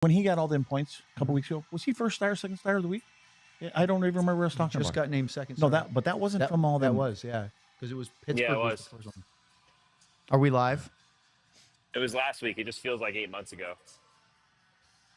When he got all them points a couple weeks ago, was he first star, second star of the week? I don't even remember us talking Just about. got named second No, star. but that wasn't from all them. That was, yeah. Because it was Pittsburgh. Yeah, it was. The first one. Are we live? It was last week. It just feels like 8 months ago.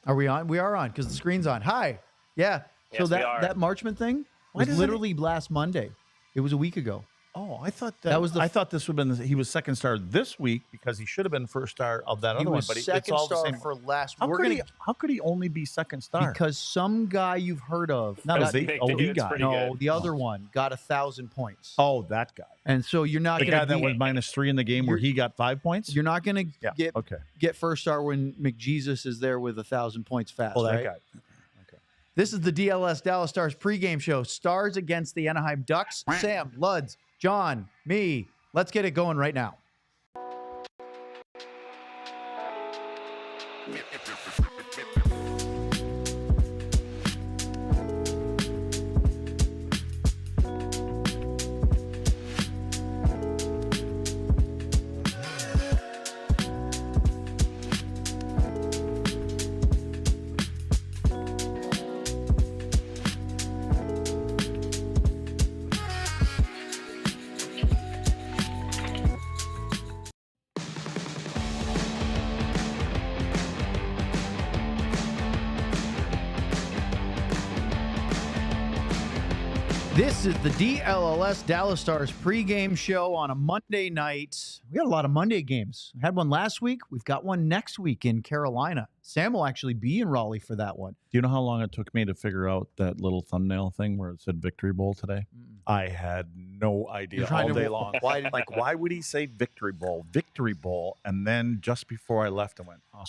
Are we on? We are on because the screen's on. Hi. Yeah. Yes, So we are. that Marchman thing was literally last Monday. It was a week ago. Oh, I thought that was I thought this would have been he was second star this week because he should have been first star of that other one. But second it's all star the same. for last. How could he only be second star? Because some guy you've heard of, not the guy. No, the other one got 1,000 points. Oh, that guy. And so you're not the going guy that was -3 in the game where he got 5 points. You're not going to get first star when McJesus is there with 1,000 points fast. Oh, that right? guy. This is the DLS Dallas Stars pregame show. Stars against the Anaheim Ducks. Sam, Luds, John, me. Let's get it going right now. This is the DLLS Dallas Stars pregame show on a Monday night. We got a lot of Monday games. We had one last week. We've got one next week in Carolina. Sam will actually be in Raleigh for that one. Do you know how long it took me to figure out that little thumbnail thing where it said Victory Bowl today? I had no idea all day long. Why would he say Victory Bowl? Victory Bowl. And then just before I left, I went, oh,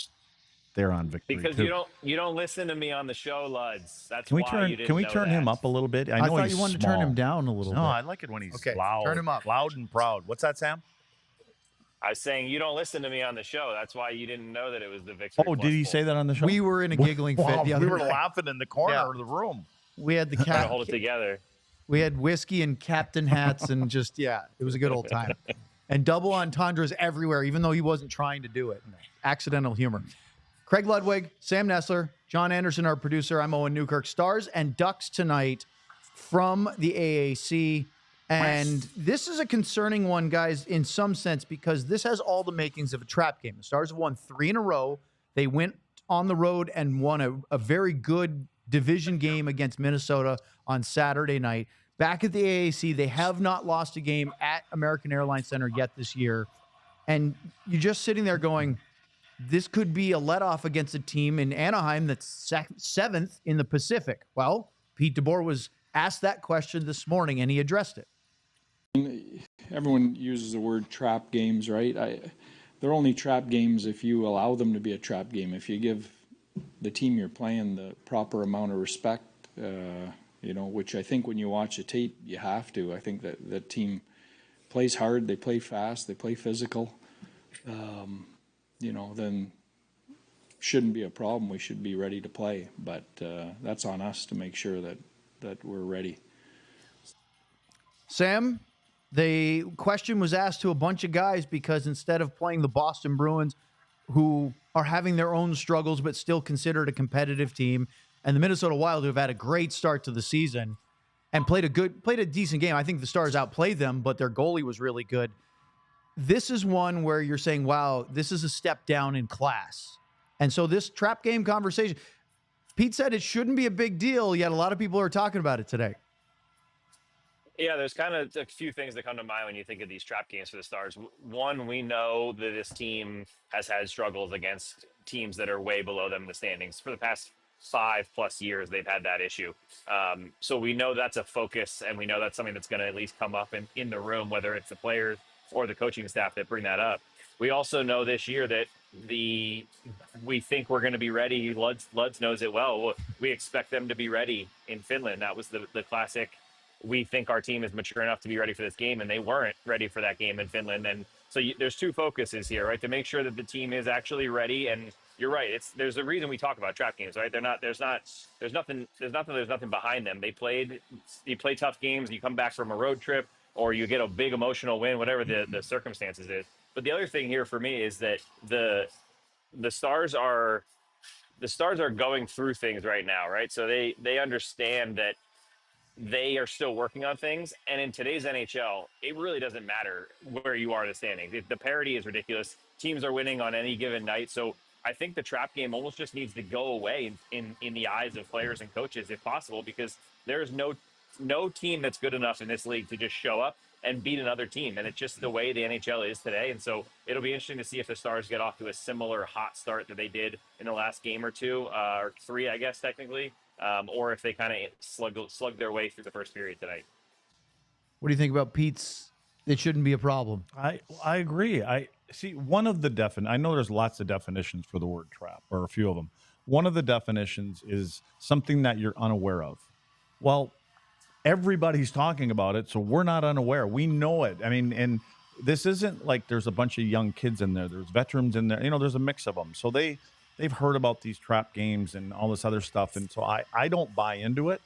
they're on Victory because too. you don't listen to me on the show, Luds. That's can we why turn you didn't can we know turn that. him up a little bit? I thought you wanted to turn him down a little bit. No, I like it when he's loud. Turn him up. Loud and proud. What's that, Sam? I was saying you don't listen to me on the show. That's why you didn't know that it was the Victory. Oh, did he say that on the show? We were in a giggling fit the other We were night. laughing in the corner of the room. We had the Trying to hold it together. We had whiskey and captain hats and just, it was a good old time. And double entendres everywhere, even though he wasn't trying to do it. Accidental humor. Craig Ludwig, Sam Nessler, John Anderson, our producer. I'm Owen Newkirk. Stars and Ducks tonight from the AAC. And this is a concerning one, guys, in some sense, because this has all the makings of a trap game. The Stars have won 3 in a row. They went on the road and won a very good division game against Minnesota on Saturday night. Back at the AAC, they have not lost a game at American Airlines Center yet this year. And you're just sitting there going, this could be a let-off against a team in Anaheim that's 7th in the Pacific. Well, Pete DeBoer was asked that question this morning, and he addressed it. Everyone uses the word trap games, right? They're only trap games if you allow them to be a trap game. If you give the team you're playing the proper amount of respect, which I think when you watch the tape, you have to. I think that the team plays hard, they play fast, they play physical. Then shouldn't be a problem. We should be ready to play, but that's on us to make sure that we're ready. Sam, the question was asked to a bunch of guys because instead of playing the Boston Bruins, who are having their own struggles but still considered a competitive team, and the Minnesota Wild, who have had a great start to the season and played a decent game. I think the Stars outplayed them, but their goalie was really good. This is one where you're saying, wow, this is a step down in class. And so this trap game conversation, Pete said it shouldn't be a big deal, yet a lot of people are talking about it today. Yeah, there's kind of a few things that come to mind when you think of these trap games for the Stars. One, we know that this team has had struggles against teams that are way below them in the standings. For the past 5+ years, they've had that issue. So we know that's a focus, and we know that's something that's going to at least come up in the room, whether it's the players or the coaching staff that bring that up. We also know this year that we think we're going to be ready. Luds knows it well. We expect them to be ready in Finland. That was the classic. We think our team is mature enough to be ready for this game, and they weren't ready for that game in Finland. And so there's two focuses here, right? To make sure that the team is actually ready. And you're right. There's a reason we talk about trap games, right? There's nothing behind them. You play tough games. You come back from a road trip, or you get a big emotional win, whatever the circumstances is. But the other thing here for me is that the Stars are the Stars are going through things right now, right? So they understand that they are still working on things. And in today's NHL, it really doesn't matter where you are in the standings. The parity is ridiculous. Teams are winning on any given night. So I think the trap game almost just needs to go away in the eyes of players and coaches if possible, because there's no team that's good enough in this league to just show up and beat another team. And it's just the way the NHL is today. And so it'll be interesting to see if the Stars get off to a similar hot start that they did in the last game or two, or three, I guess, technically, or if they kind of slug their way through the first period tonight. What do you think about Pete's? It shouldn't be a problem. I agree. I see one of the I know there's lots of definitions for the word trap, or a few of them. One of the definitions is something that you're unaware of. Well, everybody's talking about it, so we're not unaware. We know it. I mean, and this isn't like there's a bunch of young kids in there. There's veterans in there. You know, there's a mix of them. So they've heard about these trap games and all this other stuff, and so I don't buy into it.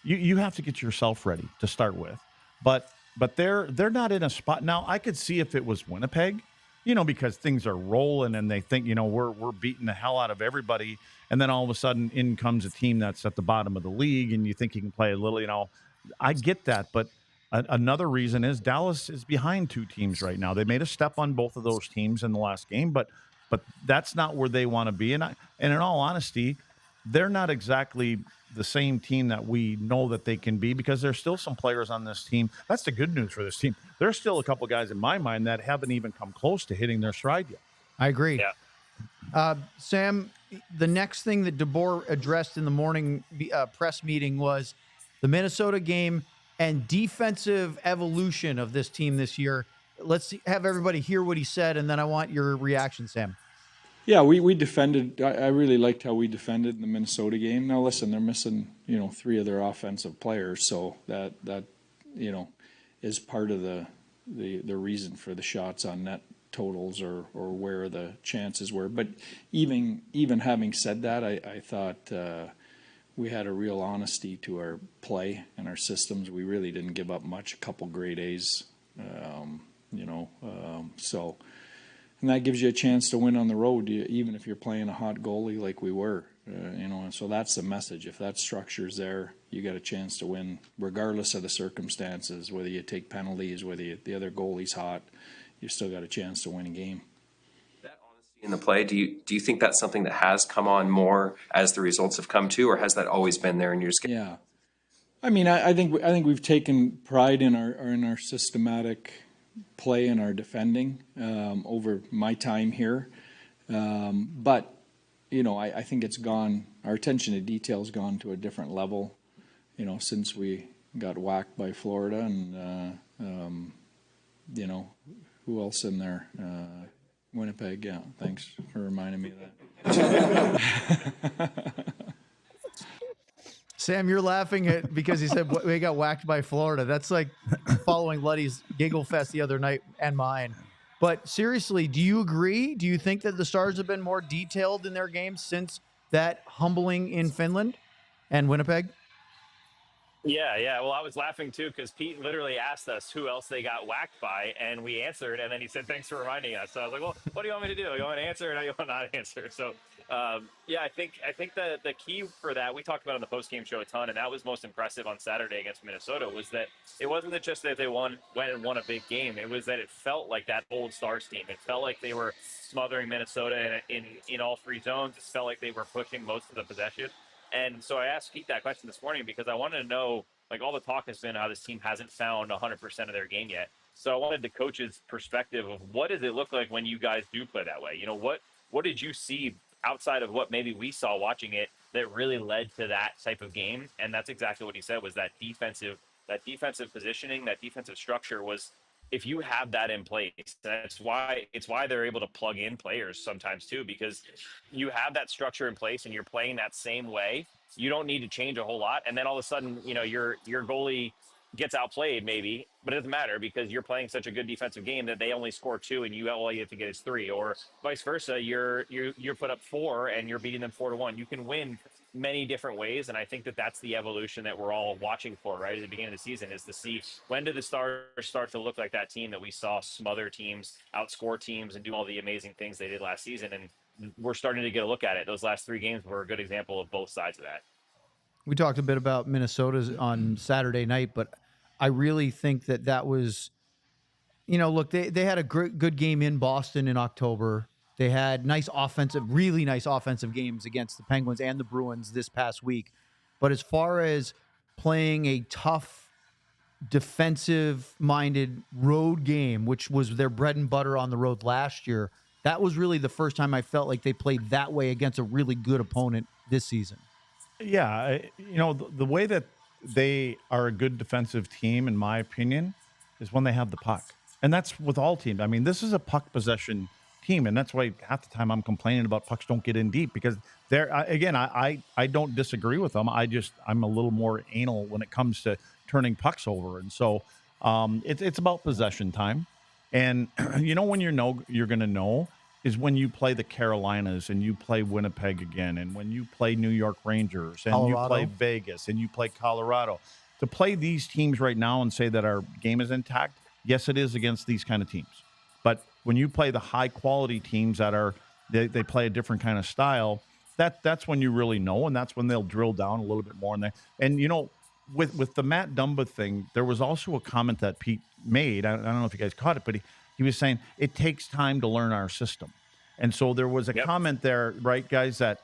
You have to get yourself ready to start with, but they're not in a spot now. I could see if it was Winnipeg, you know, because things are rolling and they think, you know, we're beating the hell out of everybody, and then all of a sudden in comes a team that's at the bottom of the league, and you think you can play a little, you know. I get that, but another reason is Dallas is behind two teams right now. They made a step on both of those teams in the last game, but that's not where they want to be. And in all honesty, they're not exactly the same team that we know that they can be, because there's still some players on this team. That's the good news for this team. There's still a couple guys in my mind that haven't even come close to hitting their stride yet. I agree. Yeah. Sam, the next thing that DeBoer addressed in the morning press meeting was the Minnesota game and defensive evolution of this team this year. Let's have everybody hear what he said, and then I want your reaction, Sam. Yeah, we defended. I really liked how we defended in the Minnesota game. Now, listen, they're missing, you know, 3 of their offensive players, so that you know, is part of the reason for the shots on net totals or where the chances were. But even having said that, I thought we had a real honesty to our play and our systems. We really didn't give up much. A couple grade A's, you know, so. And that gives you a chance to win on the road, even if you're playing a hot goalie like we were, you know. And so that's the message. If that structure's there, you got a chance to win, regardless of the circumstances. Whether you take penalties, whether the other goalie's hot, you still got a chance to win a game. That honesty in the play, do you think that's something that has come on more as the results have come to, or has that always been there in your game? Yeah, I mean, I think we've taken pride in our systematic play and our defending over my time here, but you know, I think it's gone. Our attention to detail's gone to a different level, you know, since we got whacked by Florida, and you know, who else in there? Winnipeg. Yeah, thanks for reminding me of that. Sam, you're laughing at because he said we got whacked by Florida. That's like following Luddy's Giggle Fest the other night and mine. But seriously, do you agree? Do you think that the Stars have been more detailed in their games since that humbling in Finland and Winnipeg? Yeah. Well, I was laughing too because Pete literally asked us who else they got whacked by, and we answered, and then he said, "Thanks for reminding us." So I was like, "Well, what do you want me to do? You want to answer, or you want not answer?" So, yeah, I think the key for that, we talked about on the post game show a ton, and that was most impressive on Saturday against Minnesota, was that it wasn't just that they went and won a big game; it was that it felt like that old Stars team. It felt like they were smothering Minnesota in all 3 zones. It felt like they were pushing most of the possession. And so I asked Pete that question this morning because I wanted to know, like, all the talk has been how this team hasn't found 100% of their game yet. So I wanted the coach's perspective of what does it look like when you guys do play that way? You know, what did you see outside of what maybe we saw watching it that really led to that type of game? And that's exactly what he said, was that defensive positioning, that defensive structure was, if you have that in place, it's why they're able to plug in players sometimes too, because you have that structure in place and you're playing that same way. You don't need to change a whole lot. And then all of a sudden, you know, your goalie gets outplayed maybe, but it doesn't matter because you're playing such a good defensive game that they only score 2 and all you have to get is 3, or vice versa. You're put up 4 and you're beating them 4-1. You can win many different ways, and I think that's the evolution that we're all watching for right at the beginning of the season, is to see when do the Stars start to look like that team that we saw smother teams, outscore teams, and do all the amazing things they did last season. And we're starting to get a look at it. Those last 3 games were a good example of both sides of that. We talked a bit about Minnesota on Saturday night, but I really think that was, look, they had a good game in Boston in October. They had really nice offensive games against the Penguins and the Bruins this past week. But as far as playing a tough, defensive-minded road game, which was their bread and butter on the road last year, that was really the first time I felt like they played that way against a really good opponent this season. Yeah, the way that they are a good defensive team, in my opinion, is when they have the puck. And that's with all teams. I mean, this is a puck possession team, and that's why half the time I'm complaining about pucks don't get in deep, because I don't disagree with them. I'm a little more anal when it comes to turning pucks over. And so it's about possession time. And when you're going to know is when you play the Carolinas and you play Winnipeg again, and when you play New York Rangers and you play Vegas and you play Colorado. To play these teams right now and say that our game is intact, yes, it is against these kind of teams. But when you play the high-quality teams that they play a different kind of style, that's when you really know, and that's when they'll drill down a little bit more. And with the Matt Dumba thing, there was also a comment that Pete made. I don't know if you guys caught it, but he was saying it takes time to learn our system. And so there was a comment there, right, guys, that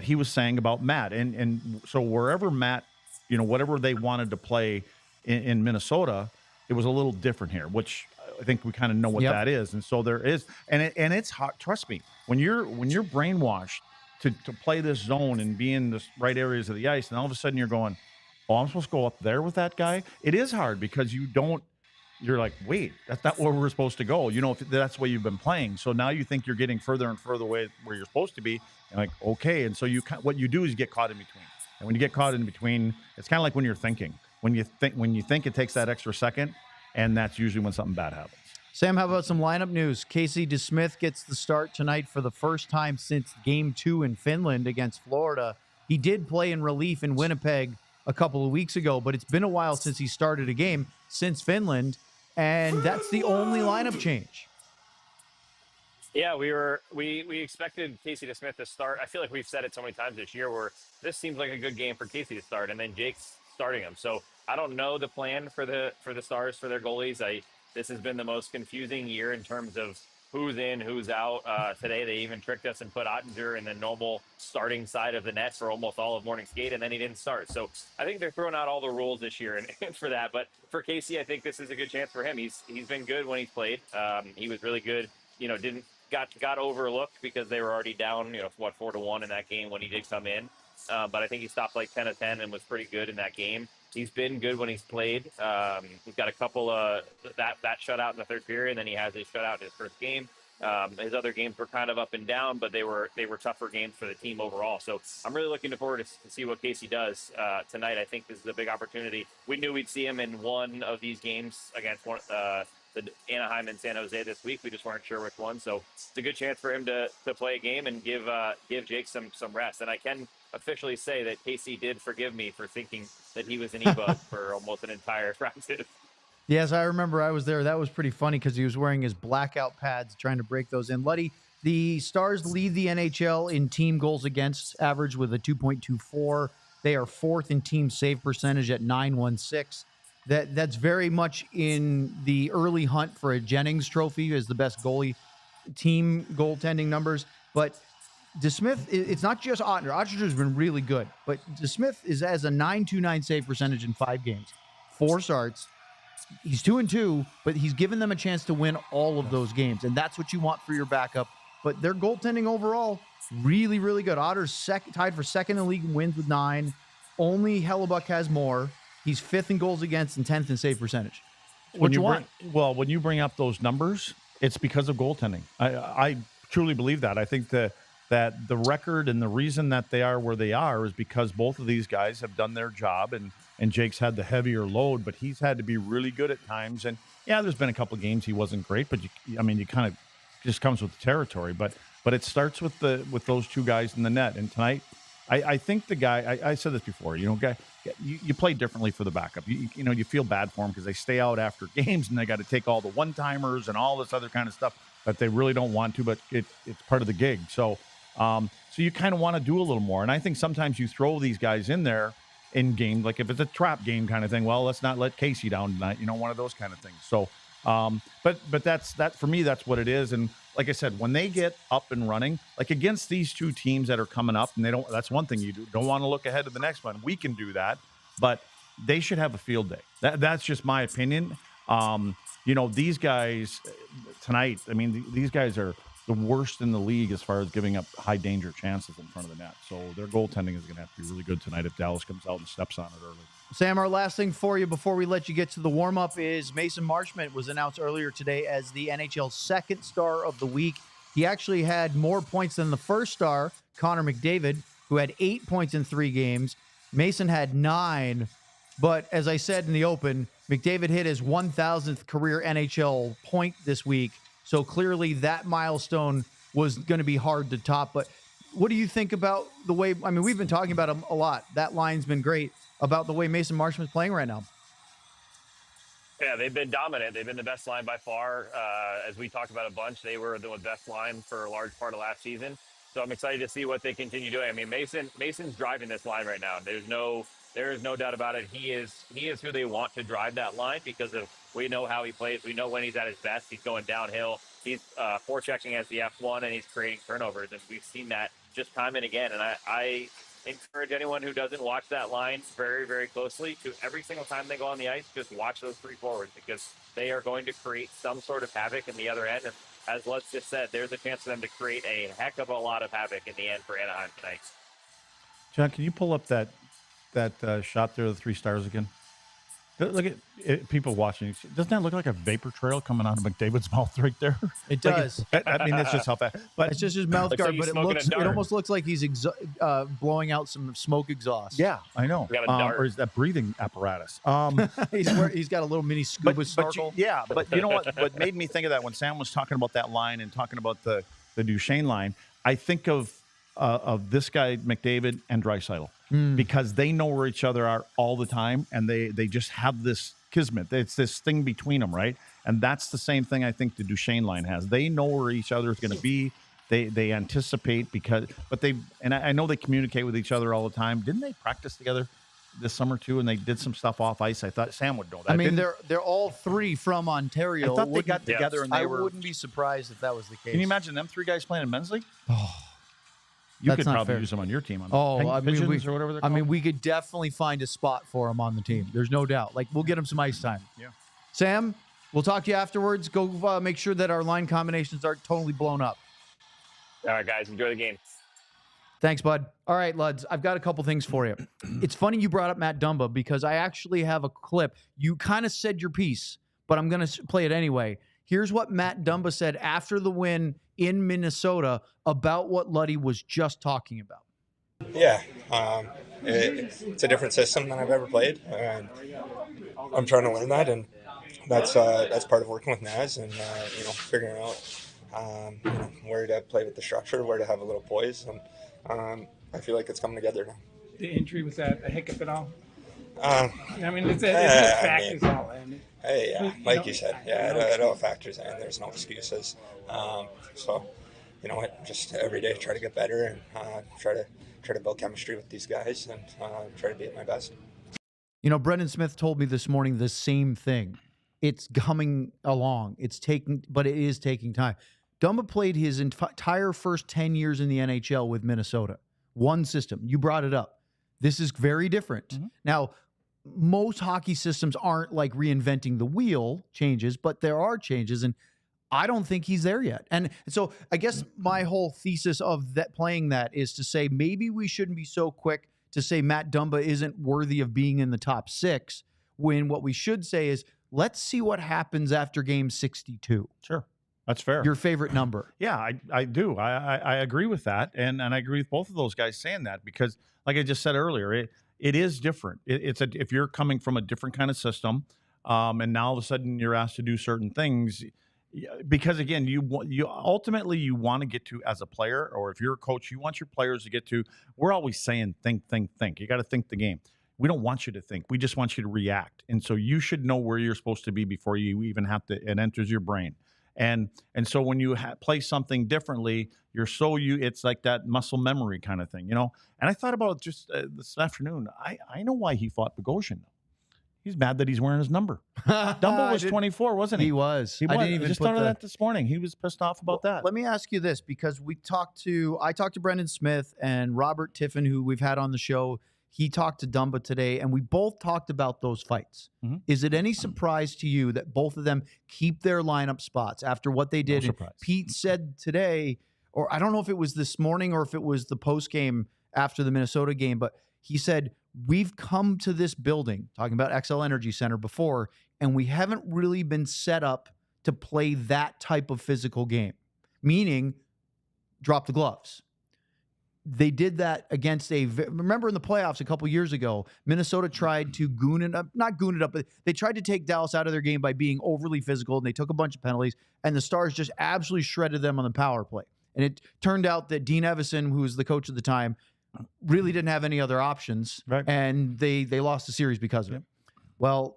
he was saying about Matt. And so wherever Matt, whatever they wanted to play in Minnesota, it was a little different here, which I think we kind of know what that is. And so there is, and it's hard. Trust me, when you're brainwashed to play this zone and be in the right areas of the ice, and all of a sudden you're going, oh, I'm supposed to go up there with that guy. It is hard because you're like, wait, that's not where we're supposed to go. If that's the way you've been playing. So now you think you're getting further and further away where you're supposed to be. And like, okay. And so what you do is you get caught in between. And when you get caught in between, it's kind of like when you're thinking. When you think it takes that extra second, and that's usually when something bad happens. Sam, how about some lineup news? Casey DeSmith gets the start tonight for the first time since Game 2 in Finland against Florida. He did play in relief in Winnipeg a couple of weeks ago, but it's been a while since he started a game since Finland, and that's the only lineup change. Yeah, we expected Casey DeSmith to start. I feel like we've said it so many times this year where this seems like a good game for Casey to start, and then Jake's starting him. So I don't know the plan for the Stars, for their goalies. This has been the most confusing year in terms of who's in, who's out. Today they even tricked us and put Ottinger in the normal starting side of the net for almost all of morning skate, and then he didn't start. So I think they're throwing out all the rules this year and for that. But for Casey, I think this is a good chance for him. He's been good when he's played. He was really good. Got overlooked because they were already down, 4-1 in that game when he did come in. But I think he stopped like 10 of 10 and was pretty good in that game. He's been good when he's played. He's got a couple of that shutout in the third period, and then he has a shutout in his first game. His other games were kind of up and down, but they were tougher games for the team overall. So I'm really looking forward to see what Casey does tonight. I think this is a big opportunity. We knew we'd see him in one of these games against the Anaheim and San Jose this week. We just weren't sure which one. So it's a good chance for him to play a game and give Jake some rest. And I can officially say that Casey did forgive me for thinking that he was an e-bug for almost an entire practice. Yes, I remember I was there. That was pretty funny because he was wearing his blackout pads trying to break those in. Luddy, the Stars lead the NHL in team goals against average with a 2.24. They are fourth in team save percentage at 916. That's very much in the early hunt for a Jennings trophy as the best goalie team goaltending numbers. But DeSmith, it's not just Ottinger. Ottinger's been really good, but DeSmith has a 929 save percentage in 5 games, 4 starts. He's 2-2, but he's given them a chance to win all of those games, and that's what you want for your backup. But their goaltending overall, really, really good. Otter's tied for second in the league in wins with 9. Only Hellebuck has more. He's 5th in goals against and 10th in save percentage. When you bring up those numbers, it's because of goaltending. I truly believe that. I think that the record and the reason that they are where they are is because both of these guys have done their job, and Jake's had the heavier load, but he's had to be really good at times. And yeah, there's been a couple of games he wasn't great, but you kind of just comes with the territory. But it starts with those two guys in the net. And tonight, I think the guy, I said this before, you play differently for the backup. You feel bad for them because they stay out after games and they got to take all the one-timers and all this other kind of stuff that they really don't want to, but it's part of the gig. So So you kind of want to do a little more. And I think sometimes you throw these guys in there in game, like if it's a trap game kind of thing, well, let's not let Casey down tonight, one of those kind of things. So, but that's for me, that's what it is. And like I said, when they get up and running, like against these two teams that are coming up, and that's one thing you don't want to look ahead to the next one. We can do that, but they should have a field day. That's just my opinion. These guys tonight, these guys are the worst in the league as far as giving up high danger chances in front of the net. So their goaltending is going to have to be really good tonight if Dallas comes out and steps on it early. Sam, our last thing for you before we let you get to the warm-up is Mason Marchment was announced earlier today as the NHL's second star of the week. He actually had more points than the first star, Connor McDavid, who had 8 points in 3 games. Mason had 9, but as I said in the open, McDavid hit his 1,000th career NHL point this week. So clearly that milestone was going to be hard to top. But what do you think about the way, we've been talking about him a lot. That line's been great about the way Mason Marchment's playing right now. Yeah, they've been dominant. They've been the best line by far. As we talked about a bunch, they were the best line for a large part of last season. So I'm excited to see what they continue doing. Mason's driving this line right now. There is no doubt about it. He is who they want to drive that line because we know how he plays. We know when he's at his best. He's going downhill. He's forechecking as the F1, and he's creating turnovers. And we've seen that just time and again. And I encourage anyone who doesn't watch that line very, very closely to every single time they go on the ice, just watch those 3 forwards because they are going to create some sort of havoc in the other end. And as Lutz just said, there's a chance for them to create a heck of a lot of havoc in the end for Anaheim tonight. John, can you pull up that shot there of the 3 stars again? Look at it, people watching. Doesn't that look like a vapor trail coming out of McDavid's mouth right there? It does. That's just how fast. But it's just his mouth guard, but it almost looks like he's blowing out some smoke exhaust. Yeah, I know. Or is that breathing apparatus? He's got a little mini scuba snorkel. But you know what made me think of that when Sam was talking about that line and talking about the Duchesne line, I think of this guy, McDavid, and Draisaitl. Because they know where each other are all the time, and they just have this kismet. It's this thing between them, right? And that's the same thing I think the Duchesne line has. They know where each other is going to be. They anticipate I know they communicate with each other all the time. Didn't they practice together this summer too? And they did some stuff off ice. I thought Sam would know that. They're all 3 from Ontario. I thought they got together, and I wouldn't be surprised if that was the case. Can you imagine them 3 guys playing in men's league? Oh. You could probably use them on your team. Pigeons or whatever they're called. We could definitely find a spot for him on the team. There's no doubt. We'll get him some ice time. Yeah. Sam, we'll talk to you afterwards. Go make sure that our line combinations aren't totally blown up. All right, guys. Enjoy the game. Thanks, bud. All right, Luds, I've got a couple things for you. It's funny you brought up Matt Dumba because I actually have a clip. You kind of said your piece, but I'm going to play it anyway. Here's what Matt Dumba said after the win in Minnesota about what Luddy was just talking about. Yeah, it's a different system than I've ever played, and I'm trying to learn that, and that's part of working with Naz and figuring out where to play with the structure, where to have a little poise, and I feel like it's coming together now. The injury, was that a hiccup at all? It's a factors all in. Hey, yeah, like you said, it all factors in. There's no excuses. So, you know what? Just every day try to get better and try to build chemistry with these guys and try to be at my best. Brendan Smith told me this morning the same thing. It's coming along. But it is taking time. Dumba played his entire first 10 years in the NHL with Minnesota. One system. You brought it up. This is very different. Mm-hmm. Now, most hockey systems aren't like reinventing the wheel changes, but there are changes, and I don't think he's there yet. And so I guess my whole thesis of that playing that is to say maybe we shouldn't be so quick to say Matt Dumba isn't worthy of being in the top 6, when what we should say is let's see what happens after game 62. Sure. That's fair. Your favorite number. Yeah, I do. I agree with that. And I agree with both of those guys saying that because, like I just said earlier, it is different. If you're coming from a different kind of system, and now all of a sudden you're asked to do certain things, because again, you ultimately you want to get to as a player, or if you're a coach, you want your players to get to. We're always saying think. You got to think the game. We don't want you to think. We just want you to react. And so you should know where you're supposed to be before you even have to. It enters your brain. And so when you play something differently, it's like that muscle memory kind of thing, you know. And I thought about just this afternoon. I know why he fought Bogosian. He's mad that he's wearing his number. Dumbo was 24, wasn't he? He was. I didn't even just thought of that this morning. He was pissed off about that. Let me ask you this, because I talked to Brendan Smith and Robert Tiffin, who we've had on the show. He talked to Dumba today, and we both talked about those fights. Mm-hmm. Is it any surprise to you that both of them keep their lineup spots after what they did? No surprise. Pete said today, or I don't know if it was this morning or if it was the post game after the Minnesota game, but he said, we've come to this building, talking about XL Energy Center before, and we haven't really been set up to play that type of physical game, meaning drop the gloves. They did that against remember in the playoffs a couple years ago, Minnesota tried to not goon it up, but they tried to take Dallas out of their game by being overly physical, and they took a bunch of penalties, and the Stars just absolutely shredded them on the power play. And it turned out that Dean Evison, who was the coach at the time, really didn't have any other options, right? And they lost the series because of it. Well,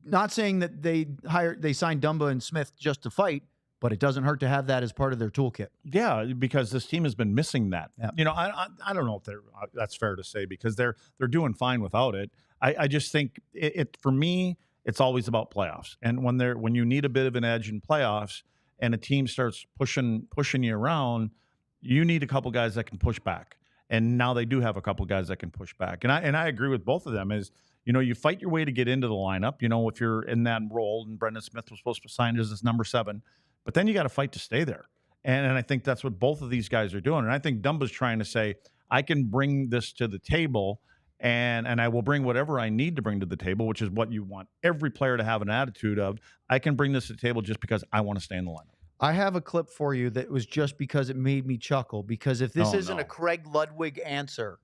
not saying that they signed Dumba and Smith just to fight, but it doesn't hurt to have that as part of their toolkit. Yeah, because this team has been missing that. Yeah. You know, I don't know if that's fair to say, because they're doing fine without it. I just think it for me, it's always about playoffs. And when you need a bit of an edge in playoffs and a team starts pushing you around, you need a couple guys that can push back. And now they do have a couple guys that can push back. And I agree with both of them is, you know, you fight your way to get into the lineup, you know, if you're in that role, and Brendan Smith was supposed to sign as his number 7, but then you got to fight to stay there. And I think that's what both of these guys are doing. And I think Dumba's trying to say, I can bring this to the table, and I will bring whatever I need to bring to the table, which is what you want every player to have an attitude of. I can bring this to the table just because I want to stay in the lineup. I have a clip for you that was just because it made me chuckle, because if this isn't a Craig Ludwig answer,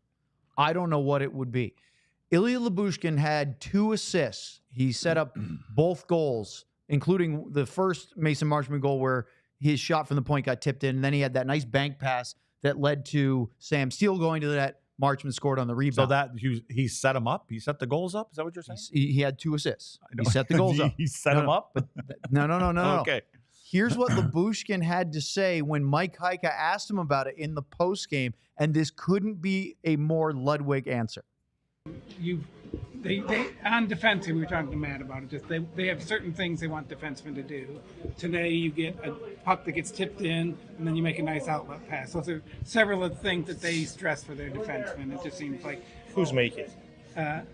I don't know what it would be. Ilya Lyubushkin had 2 assists. He set up both goals, including the first Mason Marchman goal where his shot from the point got tipped in, and then he had that nice bank pass that led to Sam Steele going to the net. Marchman scored on the rebound. So that he set him up? He set the goals up? Is that what you're saying? He had 2 assists. He set the goals up. He set him up? But no. Okay. Here's what Lyubushkin had to say when Mike Heika asked him about it in the postgame, and this couldn't be a more Ludwig answer. They on defense, we were talking to Matt about it. Just they have certain things they want defensemen to do. Today, you get a puck that gets tipped in, and then you make a nice outlet pass. Those are several of the things that they stress for their defensemen. It just seems like who's making it?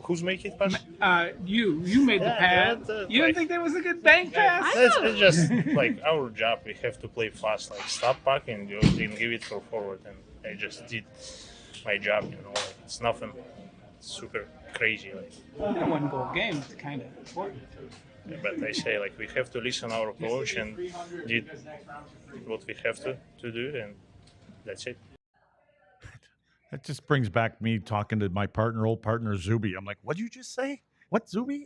Who's making it pass? You made the pass. You didn't think that was a good bank pass? It's just like our job. We have to play fast, like stop puck and you didn't give it for forward, and I just did my job. You know, like, it's nothing super crazy. Like in a 1-goal game, it's kind of important. Yeah, but I say like we have to listen to our coach and did what we have to do, and that's it. That just brings back me talking to my old partner, Zuby. I'm like, what'd you just say? What, Zuby?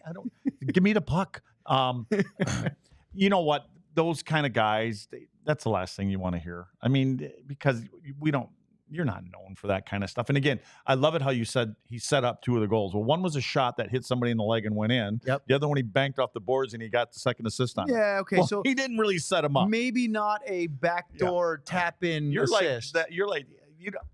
Give me the puck. You know what? Those kind of guys, that's the last thing you want to hear. I mean, because you're not known for that kind of stuff. And again, I love it how you said he set up 2 of the goals. Well, one was a shot that hit somebody in the leg and went in. Yep. The other one, he banked off the boards and he got the second assist on it. Yeah, okay. Well, so he didn't really set him up. Maybe not a backdoor tap-in assist.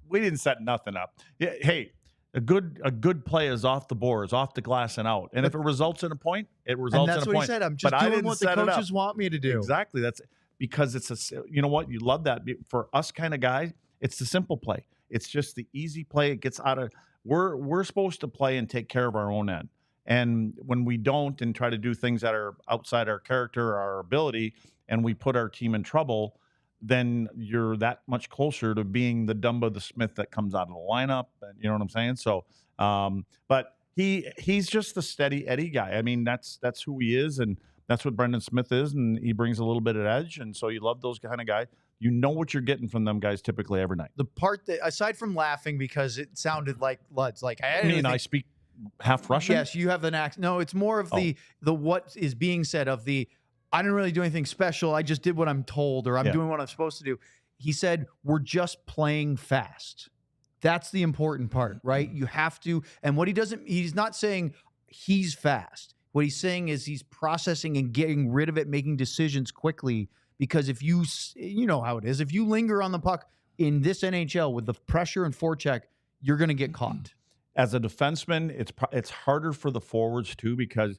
We didn't set nothing up. Yeah, hey, a good play is off the boards, off the glass and out. And if it results in a point, it results in a point. And that's what he said. I'm just doing what the coaches want me to do. Exactly. That's because you know what? You love that. For us kind of guys, it's the simple play. It's just the easy play. It gets out of we're supposed to play and take care of our own end. And when we don't and try to do things that are outside our character or our ability, and we put our team in trouble, then you're that much closer to being the Dumba, the Smith that comes out of the lineup. And you know what I'm saying? So, but he's just the steady Eddie guy. I mean, that's who he is, and that's what Brendan Smith is, and he brings a little bit of edge, and so you love those kind of guys. You know what you're getting from them guys typically every night. The part that, aside from laughing because it sounded like Luds, like I speak half Russian. Yes, you have an accent. No, it's more of the what is being said of the. I didn't really do anything special. I just did what I'm told, or I'm doing what I'm supposed to do. He said, we're just playing fast. That's the important part, right? You have to. And what he's not saying he's fast. What he's saying is he's processing and getting rid of it, making decisions quickly. Because if you know how it is, if you linger on the puck in this NHL with the pressure and forecheck, you're going to get caught. As a defenseman, it's harder for the forwards too, because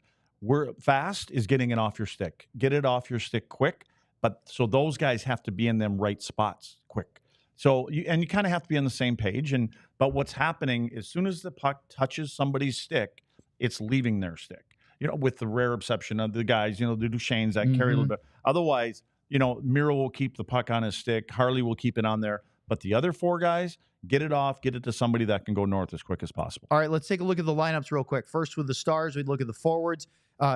fast is getting it off your stick. Get it off your stick quick. But so those guys have to be in them right spots quick. So you kind of have to be on the same page. But what's happening as soon as the puck touches somebody's stick, it's leaving their stick. With the rare exception of the guys, the Duchesnes that carry a little bit. Otherwise, Miro will keep the puck on his stick. Harley will keep it on there. But the other 4 guys, get it off, get it to somebody that can go north as quick as possible. All right, let's take a look at the lineups real quick. First with the Stars, we'd look at the forwards.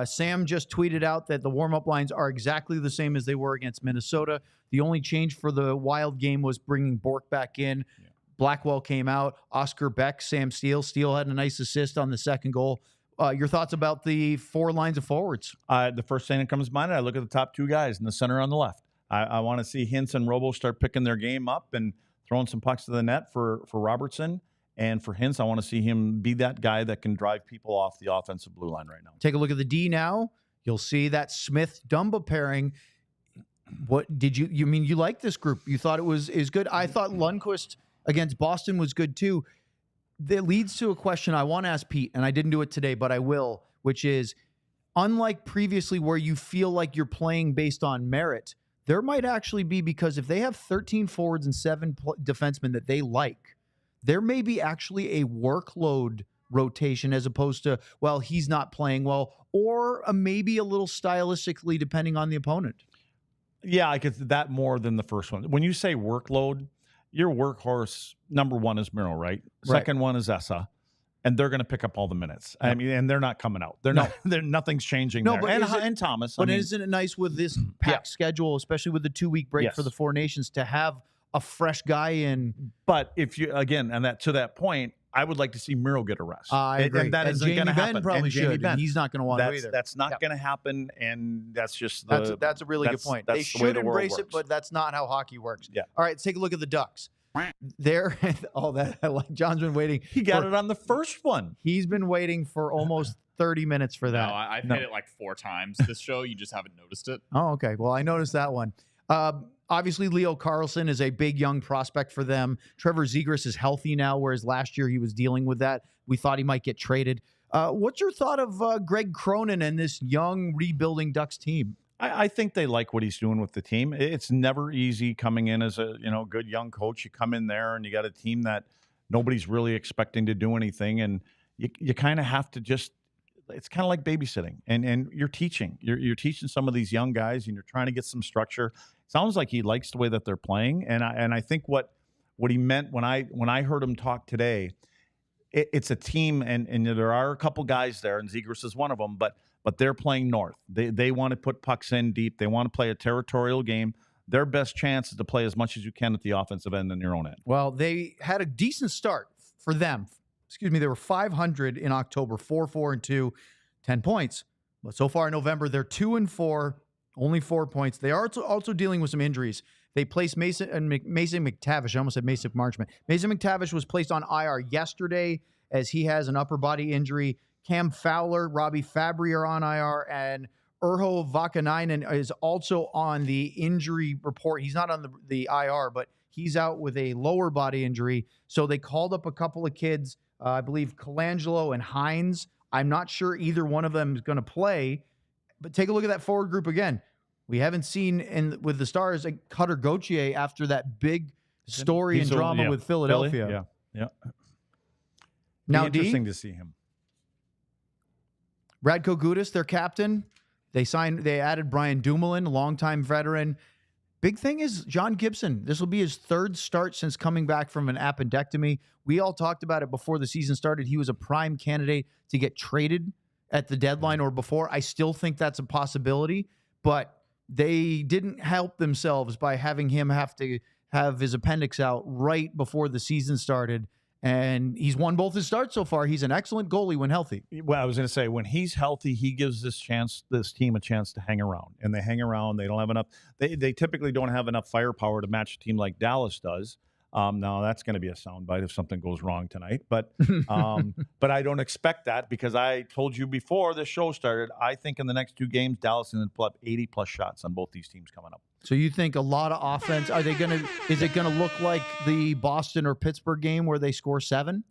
Sam just tweeted out that the warm-up lines are exactly the same as they were against Minnesota. The only change for the Wild game was bringing Bork back in. Yeah. Blackwell came out. Oscar Beck, Sam Steele. Steele had a nice assist on the second goal. Your thoughts about the 4 lines of forwards? The first thing that comes to mind, I look at the top 2 guys in the center on the left. I want to see Hintz and Robo start picking their game up and throwing some pucks to the net for Robertson. And for Hintz, I want to see him be that guy that can drive people off the offensive blue line right now. Take a look at the D now. You'll see that Smith-Dumba pairing. What did you mean? You like this group? You thought it was good? I thought Lundqvist against Boston was good too. That leads to a question I want to ask Pete, and I didn't do it today, but I will, which is, unlike previously where you feel like you're playing based on merit, there might actually be, because if they have 13 forwards and 7 defensemen that they like, there may be actually a workload rotation as opposed to, well, he's not playing well, or maybe a little stylistically depending on the opponent. Yeah, I get that more than the first one. When you say workload, your workhorse, number 1 is Miro, right? Second one is Essa. And they're going to pick up all the minutes. Yep. I mean, and they're not coming out. Nothing's changing there. But and Thomas. But isn't it nice with this packed schedule, especially with the 2-week break for the 4 nations, to have a fresh guy in? But if you, again, and to that point, I would like to see Miro get a rest. I agree. And that isn't going to happen. Probably should. He's not going to want to either. That's not going to happen, and that's just that's a really good point. They should embrace it, but that's not how hockey works. Yeah. All right, let's take a look at the Ducks. There, all that I like. John's been waiting. He got it on the first one. He's been waiting for almost 30 minutes for that. No, I've hit it like 4 times this show. You just haven't noticed it. Oh, okay. Well, I noticed that one. Obviously, Leo Carlsson is a big young prospect for them. Trevorzegras is healthy now, whereas last year he was dealing with that. We thought he might get traded. What's your thought of Greg Cronin and this young rebuilding Ducks team? I think they like what he's doing with the team. It's never easy coming in as a good young coach. You come in there and you got a team that nobody's really expecting to do anything, and you kind of have to just. It's kind of like babysitting, and you're teaching. You're teaching some of these young guys, and you're trying to get some structure. Sounds like he likes the way that they're playing, and I think what he meant when I heard him talk today, it's a team, and there are a couple guys there, and Zegras is one of them, but they're playing north. They want to put pucks in deep. They want to play a territorial game. Their best chance is to play as much as you can at the offensive end and your own end. Well, they had a decent start for them. Excuse me, they were 500 in October, 4-4-2, 10 points. But so far in November, they're 2-4, only 4 points. They are also dealing with some injuries. They placed Mason McTavish. I almost said Mason Marchment. Mason McTavish was placed on IR yesterday as he has an upper body injury. Cam Fowler, Robbie Fabry are on IR, and Urho Vakanainen is also on the injury report. He's not on the IR, but he's out with a lower body injury. So they called up a couple of kids, I believe Colangelo and Hines. I'm not sure either one of them is going to play, but take a look at that forward group again. We haven't seen with the Stars Cutter Gauthier after that big story and drama with Philadelphia. Yeah. Now, interesting to see him. Radko Gudas, their captain. They added Brian Dumoulin, a longtime veteran. Big thing is John Gibson. This will be his 3rd start since coming back from an appendectomy. We all talked about it before the season started. He was a prime candidate to get traded at the deadline or before. I still think that's a possibility, but they didn't help themselves by having him have to have his appendix out right before the season started. And he's won both his starts so far. He's an excellent goalie when healthy. Well, I was going to say, when he's healthy, he gives this team a chance to hang around. And they hang around. They don't have enough. They typically don't have enough firepower to match a team like Dallas does. Now that's going to be a soundbite if something goes wrong tonight, but I don't expect that because I told you before the show started. I think in the next 2 games, Dallas is going to put up 80+ shots on both these teams coming up. So you think a lot of offense? Is it going to look like the Boston or Pittsburgh game where they score 7?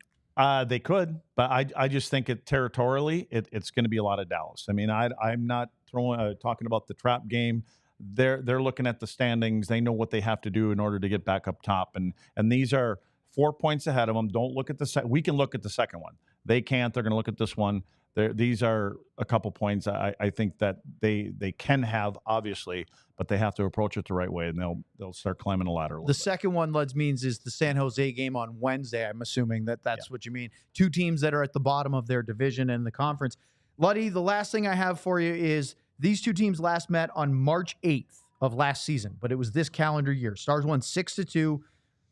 They could, but I just think territorially, it's going to be a lot of Dallas. I mean, I'm not talking about the trap game. They're looking at the standings. They know what they have to do in order to get back up top, and these are 4 points ahead of them. Don't look at the we can look at the second one. They can't. They're going to look at this one. These are a couple points I think that they can have, obviously, but they have to approach it the right way, and they'll start climbing the ladder. The second one, Luds, means is the San Jose game on Wednesday. I'm assuming that's what you mean. 2 teams that are at the bottom of their division and the conference. Luddy, the last thing I have for you is these 2 teams last met on March 8th of last season, but it was this calendar year. Stars won 6-2.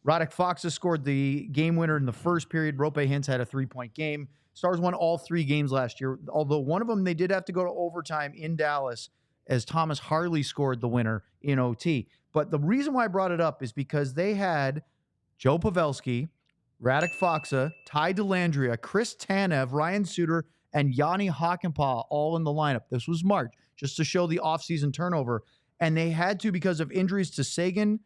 Radek Faksa scored the game winner in the first period. Rope Hintz had a 3-point game. Stars won all 3 games last year, although one of them they did have to go to overtime in Dallas as Thomas Harley scored the winner in OT. But the reason why I brought it up is because they had Joe Pavelski, Radek Faksa, Ty Dellandrea, Chris Tanev, Ryan Suter, and Yanni Hakanpää all in the lineup. This was March, just to show the offseason turnover. And they had to, because of injuries to Seguin,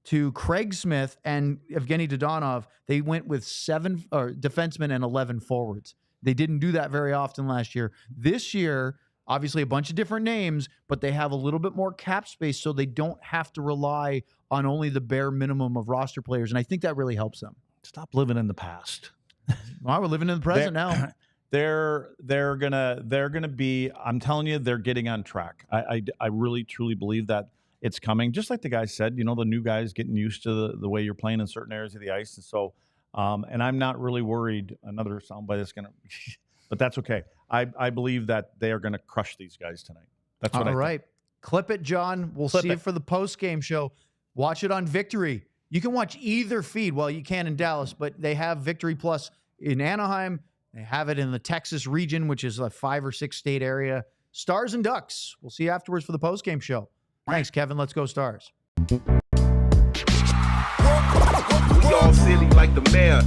to Craig Smith, and Evgeny Dodonov, they went with 7 defensemen and 11 forwards. They didn't do that very often last year. This year, obviously a bunch of different names, but they have a little bit more cap space, so they don't have to rely on only the bare minimum of roster players. And I think that really helps them. Stop living in the past. Well, we're living in the present now. They're gonna be. I'm telling you, they're getting on track. I really truly believe that it's coming. Just like the guy said, the new guys getting used to the way you're playing in certain areas of the ice, and so and I'm not really worried. Another soundbite that's gonna, but that's okay. I believe that they are gonna crush these guys tonight. That's what I think. All right, clip it, John. We'll see it for the post game show. Watch it on Victory. You can watch either feed. Well, you can in Dallas, but they have Victory Plus in Anaheim. They have it in the Texas region, which is a 5 or 6 state area. Stars and Ducks. We'll see you afterwards for the post-game show. Thanks, Kevin. Let's go Stars. We all silly like the mayor.